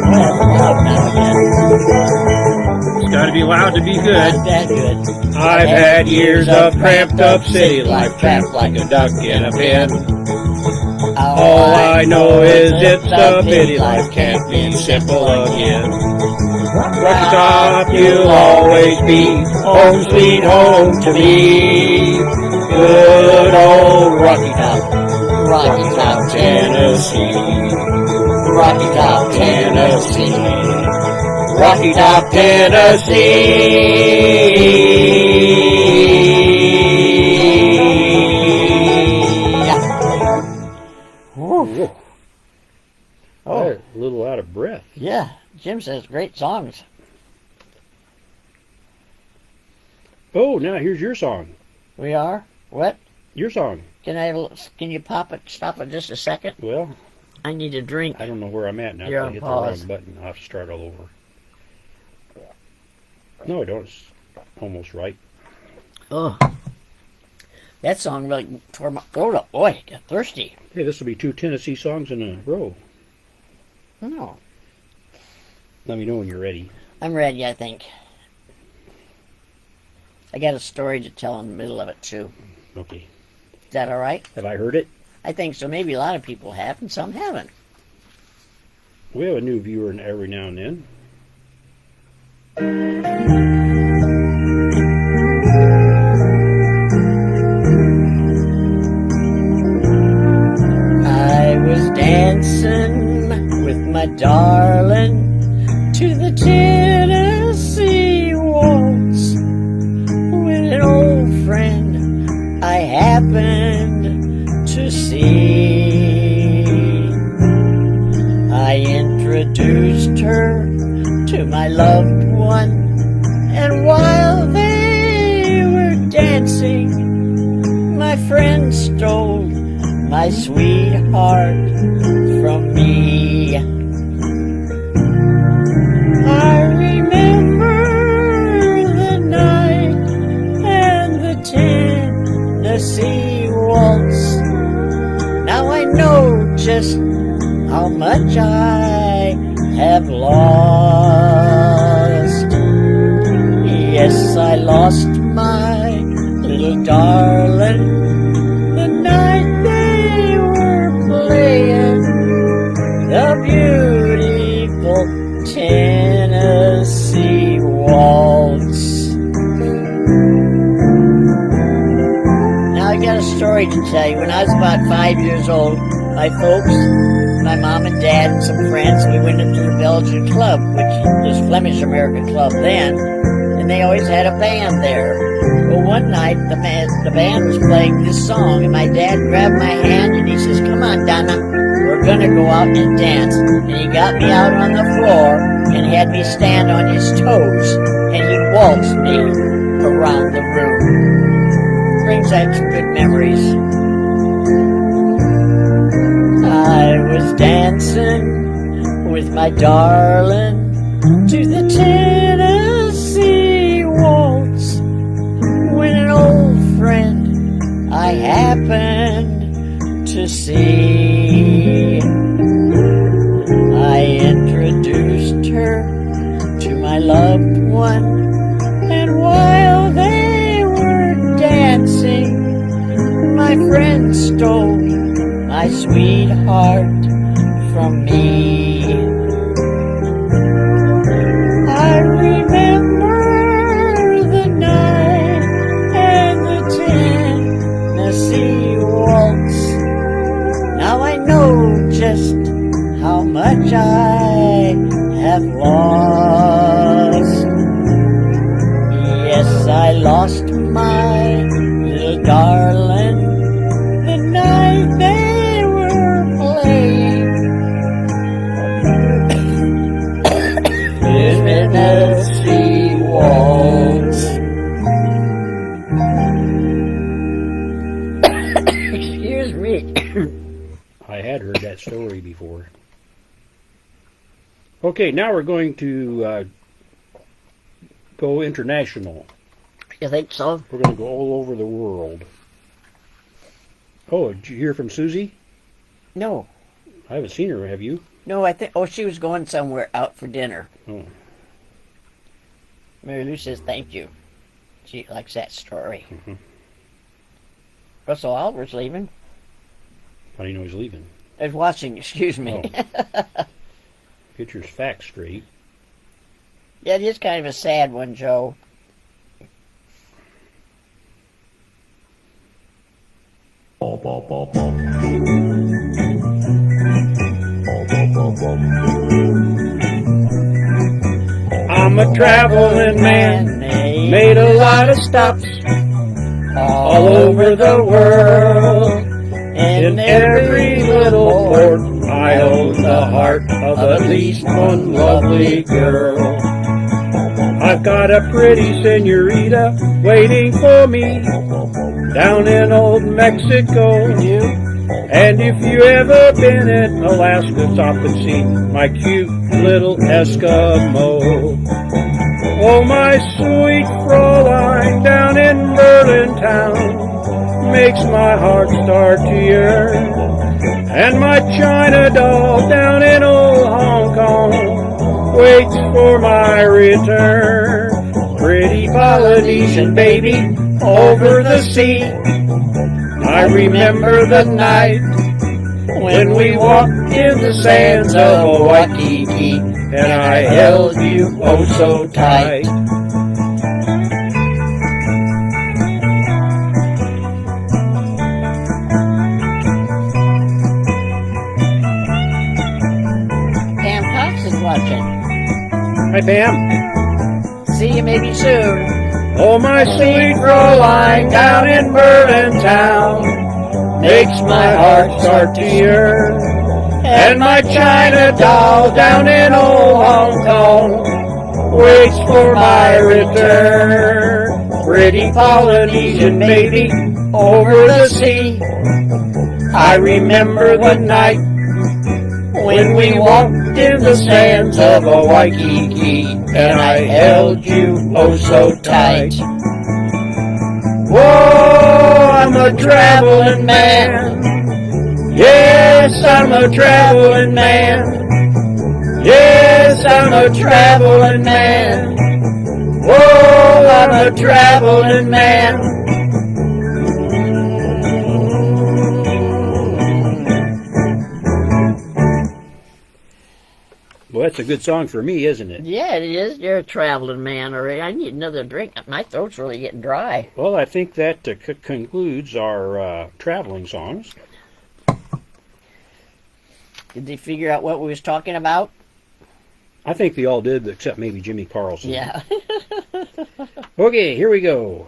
Well, it's loud now again. It's got to be loud to be good. Not that good. I've had years of cramped up city life, trapped like a duck in a pen. All I know is it's a pity life can't be simple again. Rocky Top, you'll always be home sweet home to me. Good old Rocky Top, Rocky Top, Tennessee. Rocky Top, Tennessee. Rocky Top, Tennessee. Whoa. Oh. A little out of breath. Yeah, Jim says great songs. Oh, now here's your song. We are? What? Your song. Can you pop it, stop it just a second? Well, I need a drink. I don't know where I'm at now. You're I on hit pause. the wrong button. I'll have to start all over. No, I don't. It's almost right. Oh. That song really tore my throat up. Boy, got thirsty. Hey, this will be 2 Tennessee songs in a row. No. Let me know when you're ready. I'm ready, I think. I got a story to tell in the middle of it, too. Okay. Is that all right? Have I heard it? I think so. Maybe a lot of people have, and some haven't. We have a new viewer every now and then. I was dancing with my darling to the Tennessee Waltz when an old friend I happened to see. I introduced her to my loved one. And while they were dancing, my friend stole my sweetheart from me. I remember the night and the Tennessee Waltz. Now I know just how much I have lost. Yes, I lost my little darling the night they were playing the beautiful Tennessee Waltz. Now I got a story to tell you. When I was about 5 years old, my folks, my mom and dad and some friends, we went into the Belgian club, which was Flemish American club then, and they always had a band there. Well, one night the band was playing this song, and my dad grabbed my hand and he says, "Come on, Donna, we're gonna go out and dance." And he got me out on the floor and had me stand on his toes, and he waltzed me around the room. Brings back some good memories. I was dancing with my darling to the Tennessee Waltz when an old friend I happened to see. I introduced her to my loved one, and while they were dancing, my friend stole my sweetheart from me. I remember the night and the Tennessee Waltz. Now I know just how much I have lost. Yes, I lost my little darling the night they were playing Tennessee Waltz. Excuse me. I had heard that story before. Okay, now we're going to go international. You think so? We're going to go all over the world. Oh, did you hear from Susie? No. I haven't seen her, have you? No, I think, she was going somewhere out for dinner. Oh. Mary Lou says thank you. She likes that story. Mm-hmm. Russell Oliver's leaving. How do you know he's leaving? Is watching, excuse me. Oh. Get your facts straight. Yeah, it is kind of a sad one, Joe. I'm a traveling man, made a lot of stops all over the world. In every little port, I hold the heart of at least one lovely girl. I've got a pretty senorita waiting for me down in old Mexico. And if you ever been in Alaska, stop and see my cute little Eskimo. Oh, my sweet Fraulein down in Berlin town makes my heart start to yearn. And my China doll down in old Hong Kong waits for my return. Pretty Polynesian baby over the sea, I remember the night when we walked in the sands of Waikiki, and I held you oh so tight. Pam Cox is watching. Hi, Pam. See you maybe soon. Oh, my sweet Fraulein down in Berlin town makes my heart start to yearn. And my China doll down in old Hong Kong waits for my return. Pretty Polynesian baby over the sea. I remember the night when we walked in the sands of a Waikiki, and I held you oh so tight. Whoa, I'm a traveling man. Yes, I'm a traveling man. Yes, I'm a traveling man. Whoa, I'm a traveling man. Well, that's a good song for me, isn't it? Yeah, it is. You're a traveling man already. I need another drink. My throat's really getting dry. Well, I think that concludes our traveling songs. Did they figure out what we was talking about? I think they all did, except maybe Jimmy Carlson. Yeah. Okay, here we go.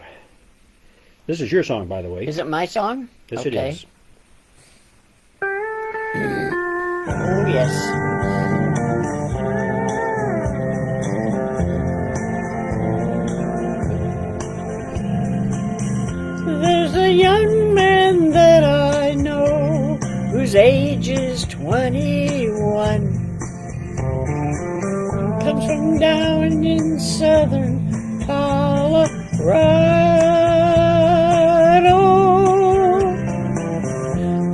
This is your song, by the way. Is it my song? Yes, okay. it is. Oh, yes. There's a young man that I know whose age is 21. Comes from down in southern Colorado.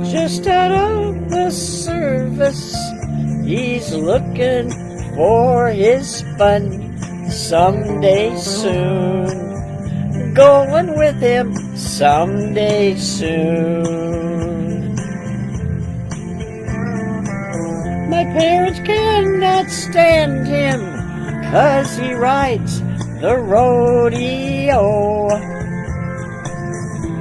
Just out of the service, he's looking for his fun someday soon. Going with him someday soon. My parents cannot stand him 'cause he rides the rodeo.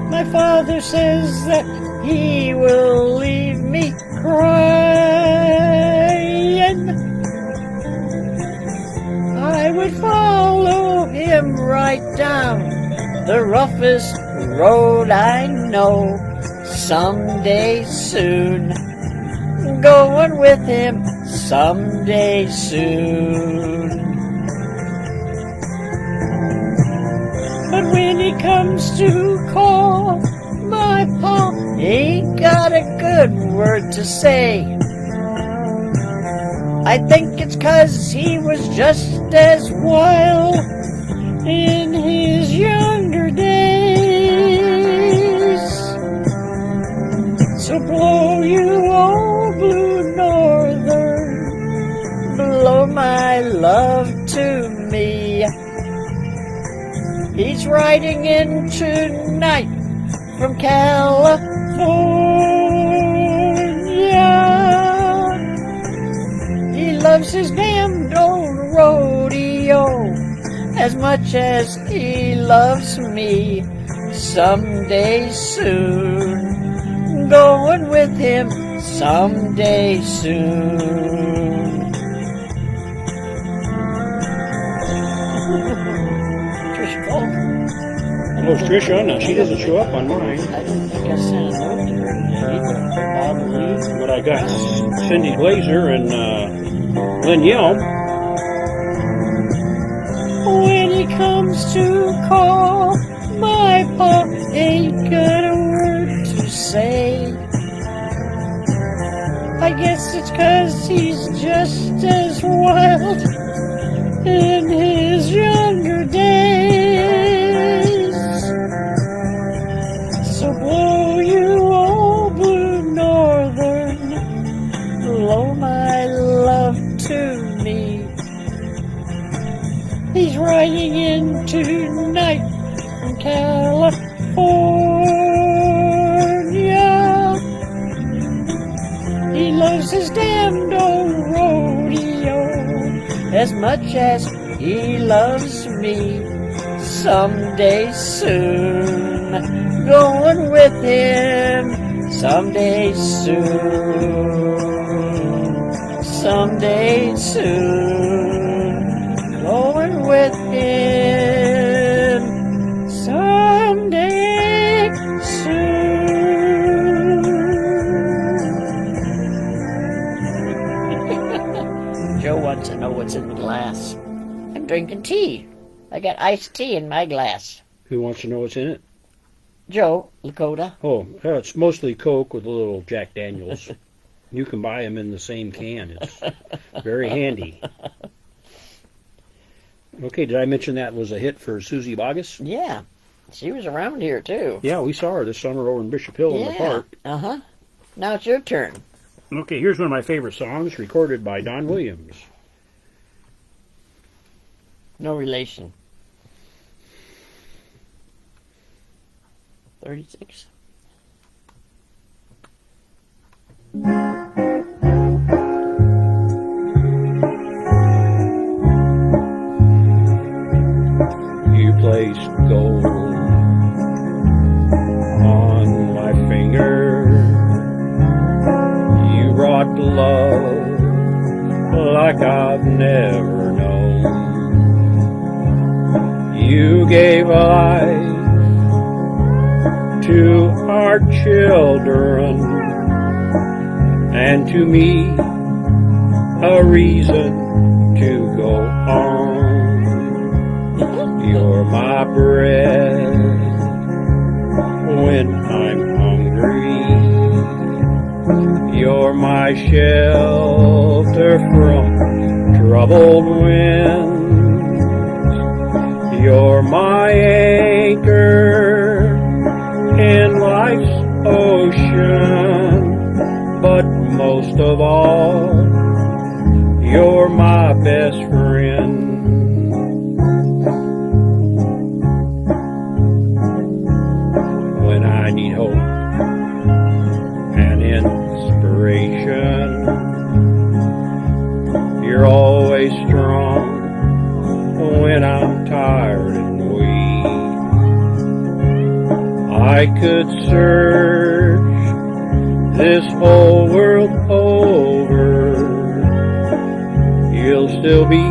My father says that he will leave me crying. I would follow him right down the roughest road I know someday soon. Going with him someday soon. But when he comes to call, my pa ain't got a good word to say. I think it's 'cause he was just as wild in his younger days. So blow you old blue northern, blow my love to me. He's riding in tonight from California. He loves his damned old rodeo as much as he loves me. Someday soon, going with him someday soon. Trisha Falk. Hello, Trisha. Now, she doesn't show up on mine. I didn't think I sent a note to her either. But I got Cindy Glazer and Lynn Yelm. When he comes to call, my pa ain't got a word to say. I guess it's 'cause he's just as wild in his younger days. So blow you old blue northern, blow my love to me. He's riding in tonight from California. He loves his damned old rodeo as much as he loves me. Someday soon, going with him someday soon. Someday soon, going with him someday soon. Joe wants to know what's in the glass. I'm drinking tea. I got iced tea in my glass. Who wants to know what's in it? Joe, Lakota. Oh, it's mostly Coke with a little Jack Daniels. You can buy them in the same can. It's very handy. Okay, did I mention that was a hit for Susie Boggess? Yeah. She was around here, too. Yeah, we saw her this summer over in Bishop Hill in the park. Uh-huh. Now it's your turn. Okay, here's one of my favorite songs recorded by Don Williams. No relation. 36. You placed gold on my finger. You brought love like I've never known. You gave life to our children, and to me a reason to go on. You're my bread when I'm hungry. You're my shelter from troubled winds. You're my anchor in life's ocean, but most of all, you're my best friend. When I need hope and inspiration, you're always strong when I'm tired and weak. I could search this whole world over, you'll still be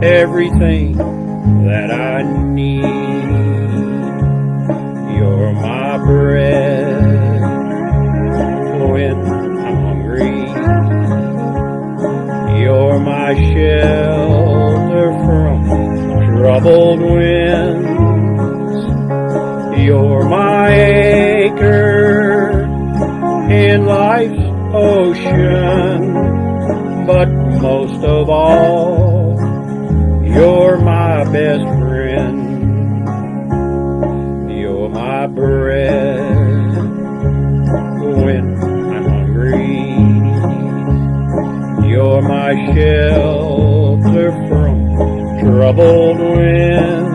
everything that I need. You're my bread when I'm hungry. You're my shelter from troubled winds. You're my anchor in life's ocean, but most of all, you're my best friend. You're my bread when I'm hungry. You're my shelter from troubled winds.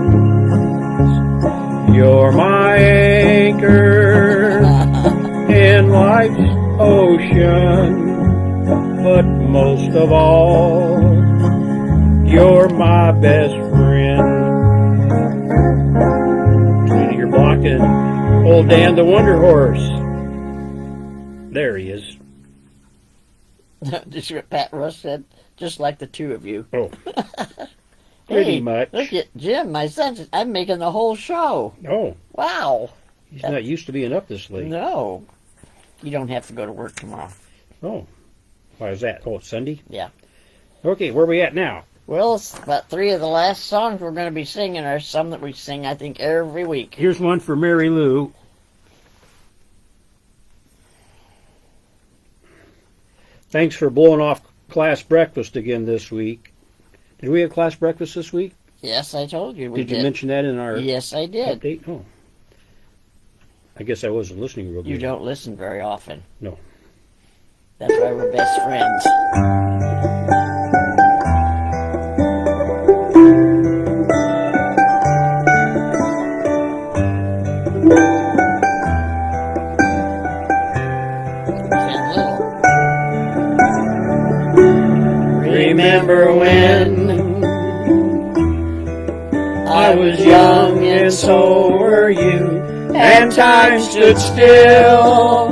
You're my anchor in life's ocean, but most of all, you're my best friend. You're blocking old Dan the Wonder Horse. There he is. Just what Pat Russ said, just like the two of you. Oh, pretty Hey, much. Look at Jim, my son. I'm making the whole show. Oh, Wow. he's not used to being up this late. No. You don't have to go to work tomorrow. Oh, why is that? Oh, it's Sunday? Yeah. Okay, where are we at now? Well, it's about 3 of the last songs we're going to be singing are some that we sing, I think, every week. Here's one for Mary Lou. Thanks for blowing off class breakfast again this week. Did we have class breakfast this week? Yes, I told you we Did you mention that in our Yes, I did. update? Oh. I guess I wasn't listening real good. You don't listen very often. No. That's why we're best friends. Remember when I was young and so were you, and time stood still,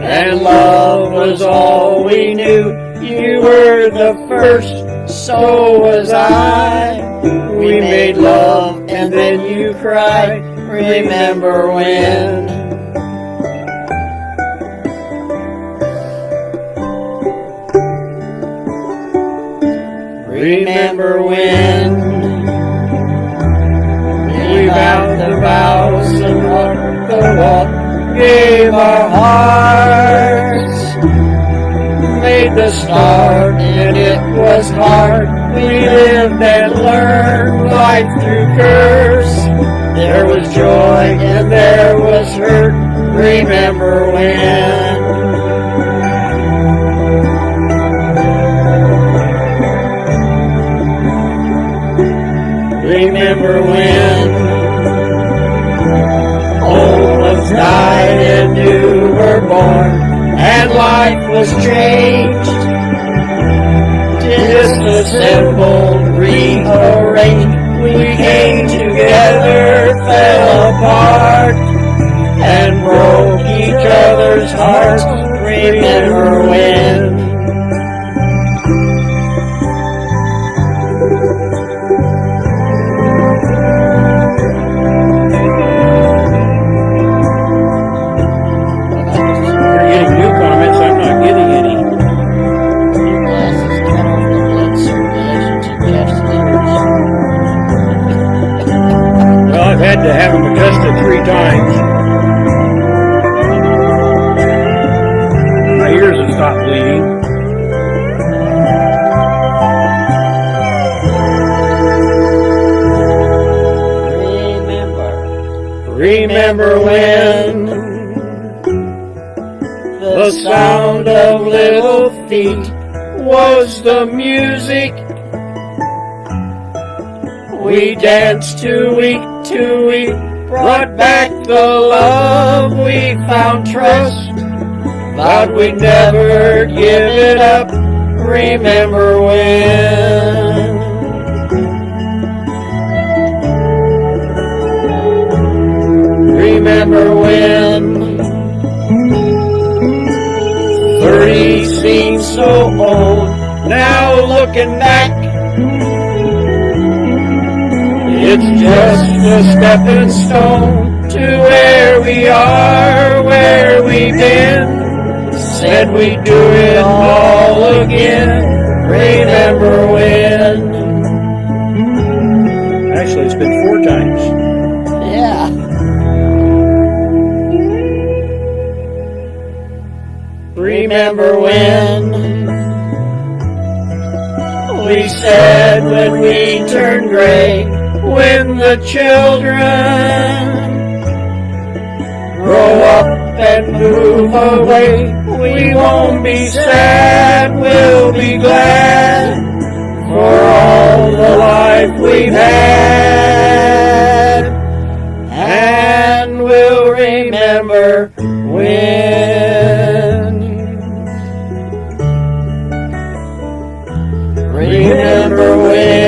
and love was all we knew. You were the first, so was I. We made love and then you cried. Remember when? Remember when we vowed the vows and walked the walk, gave our hearts, made the start, and it was hard. We lived and learned life through curves. There was joy and there was hurt. Remember when? Remember when old ones died and new were born, and life was changed, disassembled, rearranged. We came together, fell apart, and broke each other's hearts. Remember when? Had to have them adjusted 3 times. My ears have stopped bleeding. Remember when the sound of little feet was the music we danced to week to week, brought back the love we found, trust, vowed we'd never give it up. Remember when? Remember when? 30 seems so old, now looking back, it's just a stepping stone to where we are, where we've been. Said we'd do it all again. Remember when? Actually, it's been 4 times. Yeah. Remember when we said when we turned gray, when the children grow up and move away, we won't be sad, we'll be glad for all the life we've had, and we'll remember when. Remember when.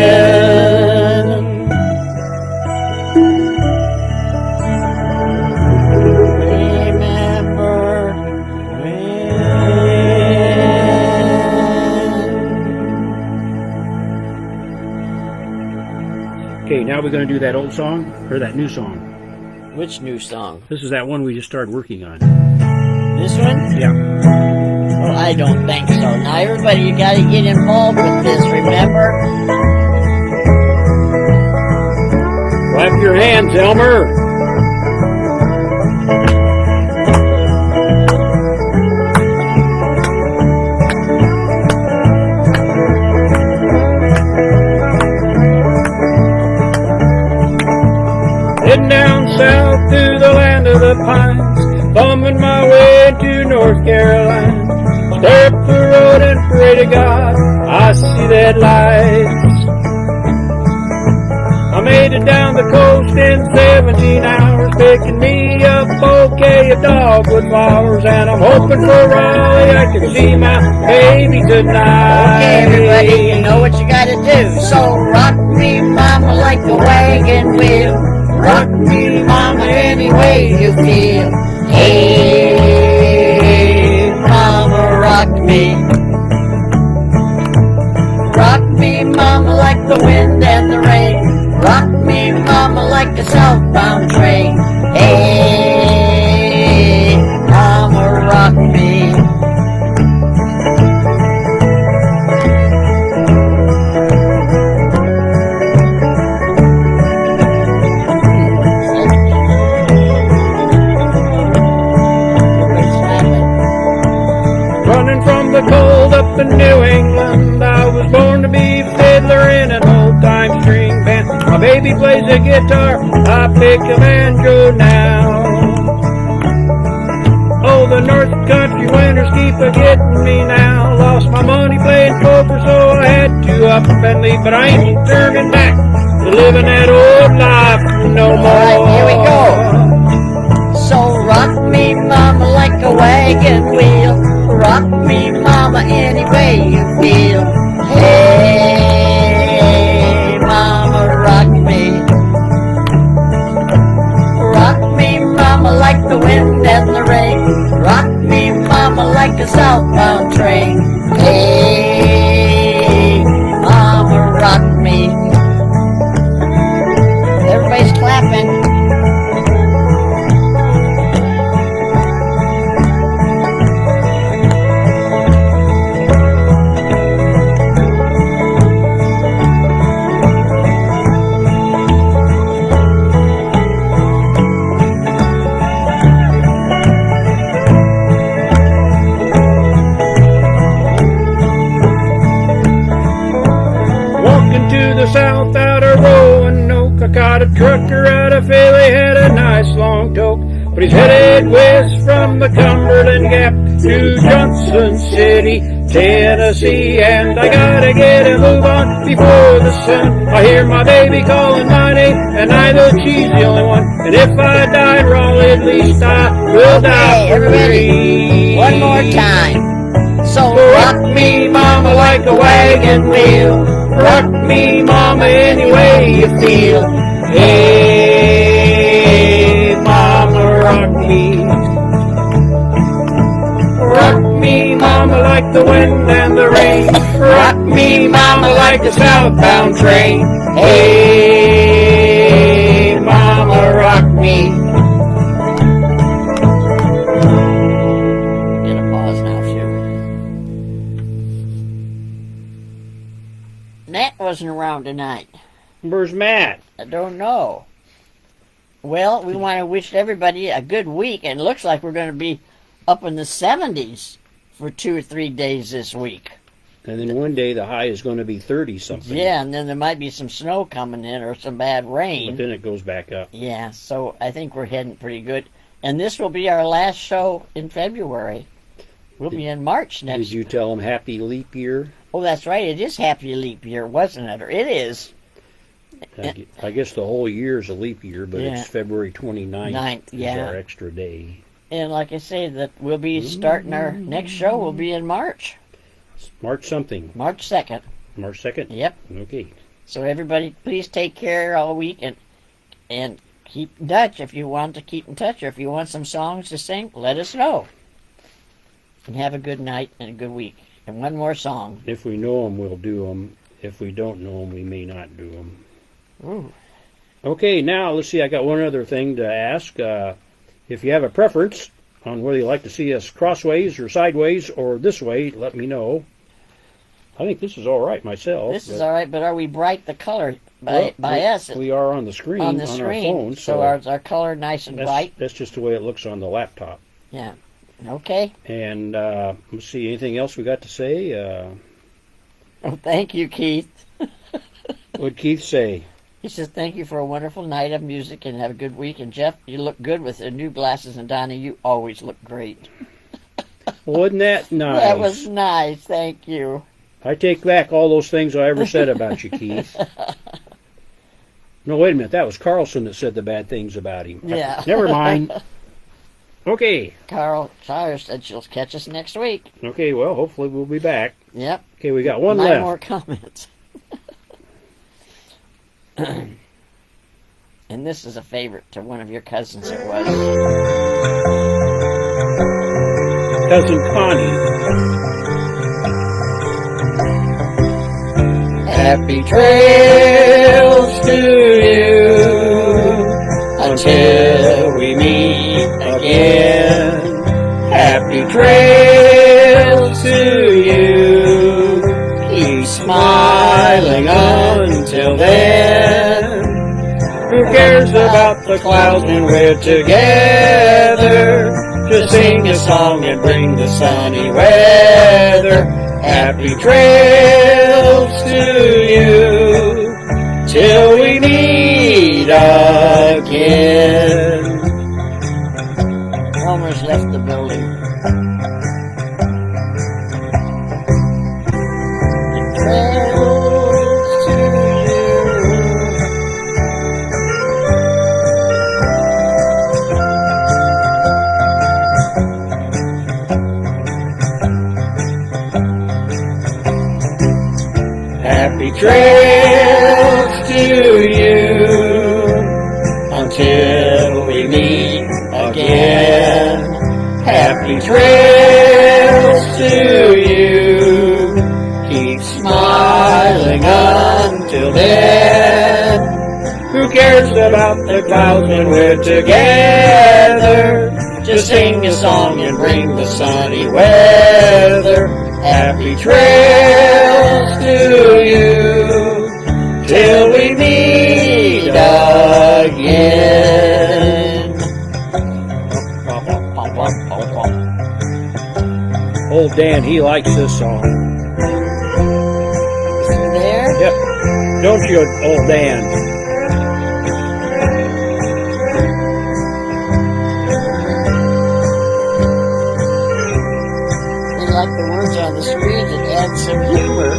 Okay, now we're going to do that old song, or that new song. Which new song? This is that one we just started working on. This one? Yeah. Well, I don't think so. Now, everybody, you got to get involved with this, remember? Clap your hands, Elmer. Heading down south through the land of the pines, bumming my way to North Carolina. Stare up the road and pray to God I see that light. I made it down the coast in 17 hours, picking me a bouquet of dogwood flowers, and I'm hoping for Raleigh I can see my baby tonight. Okay, everybody, you know what you got to do. So rock me, mama, like the wagon wheel. Rock me, mama, any way you feel. Hey, mama, rock me. Rock me, mama, like the wind and the rain. Rock me, mama, like a southbound train. Hey, mama, rock me. my baby plays the guitar, I pick a banjo now. Oh, the North Country winters keep a-getting me now. Lost my money playing poker, so I had to up and leave. But I ain't turning back to living that old life no more. All right, here we go. So rock me, mama, like a wagon wheel. Rock me, mama, any way you feel. Hey, mama, rock me. Rock me, mama, like the wind and the rain. Rock me, mama, like a southbound train. Hey, mama, rock me. Everybody's clapping. South out of Roanoke, I caught a trucker out of Philly, had a nice long toke, but he's headed west from the Cumberland Gap to Johnson City, Tennessee, and I gotta get a move on before the sun. I hear my baby calling my name, and I know she's the only one, and if I died wrong, at least I will die for free. One more time. So rock me, mama, like a wagon wheel. Rock me, mama, any way you feel. Hey, mama, rock me. Rock me, mama, like the wind and the rain. Rock me, mama, like a southbound train. Hey, mama, rock me. Get a pause now, Sue. Nat wasn't around tonight. Where's Matt? I don't know. Well, we want to wish everybody a good week, and it looks like we're going to be up in the 70s for 2 or 3 days this week. And then one day the high is going to be 30-something. Yeah, and then there might be some snow coming in or some bad rain. But then it goes back up. Yeah, so I think we're heading pretty good. And this will be our last show in February. We'll be in March next. Did you tell them Happy Leap Year? Oh, that's right. It is Happy Leap Year, wasn't it? Or it is. I guess the whole year is a leap year, but Yeah. it's February 29th is yeah. our extra day. And like I say, that we'll be starting our next show will be in March. March something. March 2nd. March 2nd? Yep. Okay. So everybody, please take care all week and keep in touch if you want to keep in touch, or if you want some songs to sing, let us know. And have a good night and a good week. And one more song. If we know them, we'll do them. If we don't know them, we may not do them. Ooh. Okay, now let's see. I got one other thing to ask. If you have a preference on whether you like to see us crossways or sideways or this way, let me know. I think this is all right myself. This is all right, but are we bright the color by us? We are on the screen on the our screen. phone. So is our color nice and bright? That's just the way it looks on the laptop. Yeah. Okay. And let's see, anything else we got to say? Oh, thank you, Keith. What'd Keith say? He says, thank you for a wonderful night of music and have a good week. And Jeff, you look good with the new glasses. And Donnie, you always look great. Wasn't that nice? That was nice. Thank you. I take back all those things I ever said about you, Keith. No, wait a minute. That was Carlson that said the bad things about him. Yeah. Never mind. Okay. Carl Tyler said she'll catch us next week. Okay, well, hopefully we'll be back. Yep. Okay, we got one 9 left. more comments. And this is a favorite to one of your cousins. It was Cousin Connie. Happy trails to you until we meet again. Happy trails to you. Keep smiling until then. Who cares about the clouds when we're together? To sing a song and bring the sunny weather. Happy trails to you till we meet trails to you until we meet again. Happy trails to you. Keep smiling until then. Who cares about the clouds when we're together? Just sing a song and bring the sunny weather. Happy trails to you till we meet again. Old Dan, he likes this song. Is he there? Yep. Don't you, old Dan? They like the words on the screen that add some humor.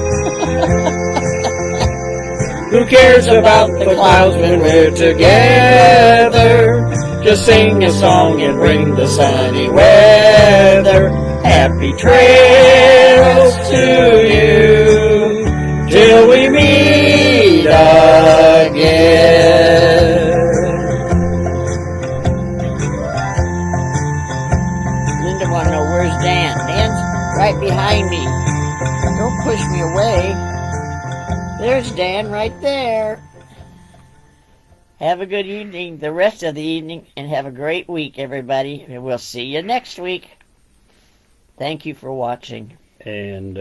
Who cares about the clouds when we're together? Just sing a song and bring the sunny weather. Happy trails to you till we meet again. Linda want to know, where's Dan? Dan's right behind me. Don't push me away. There's Dan right there. Have a good evening, the rest of the evening, and have a great week, everybody. And we'll see you next week. Thank you for watching. And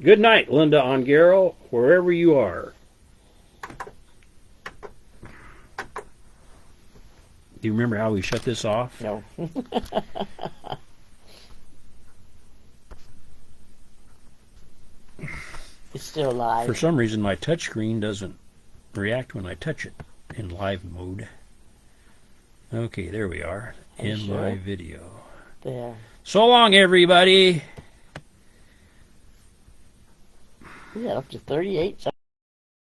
good night, Linda Ongaro, wherever you are. Do you remember how we shut this off? No. It's still live. For some reason, my touchscreen doesn't react when I touch it in live mode. Okay, there we are. In my video. There. So long, everybody. We got up to 38 something.